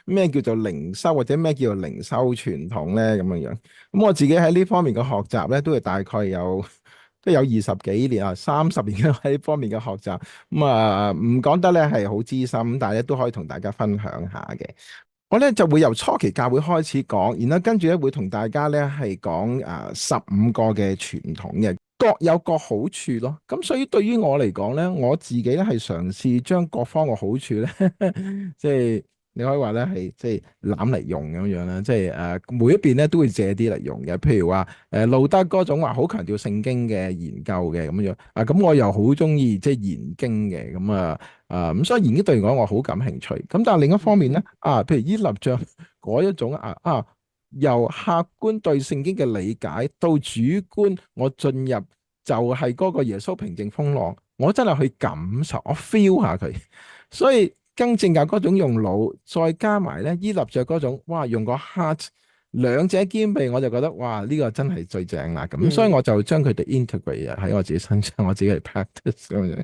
咩叫做靈修或者咩叫做靈修傳統咧咁樣樣。咁我自己喺呢方面嘅學習咧，都係大概都有20幾年啊，30年喺呢方面嘅學習。咁啊，唔講得咧係好資深，但係咧都可以同大家分享下嘅。我咧就會由初期教會開始講，然後跟住咧會同大家咧係講15個嘅傳統嘅，各有各好處咯。咁所以對於我嚟講咧，我自己咧係嘗試將各方嘅好處咧，即係你可以話咧係即係攬嚟用咁樣啦。即係每一邊咧都會借啲嚟用嘅。譬如話路德嗰種話好強調聖經嘅研究嘅咁樣啊，咁我又好中意即係研經嘅咁啊。咁所以研經對我嚟講，我好感興趣。咁但係另一方面咧，譬如依立像嗰一種由客觀對聖經嘅理解到主觀，我進入就係嗰個耶穌平靜風浪，我真係去感受，我 feel 下佢。所以更正教嗰種用腦，再加埋咧依立像嗰種，哇，用個 heart，兩者兼備，我就覺得哇，呢個真係最正啦。咁所以嗯。我就將佢哋 integrate 喺我自己身上，我自己嚟 practice 咁樣。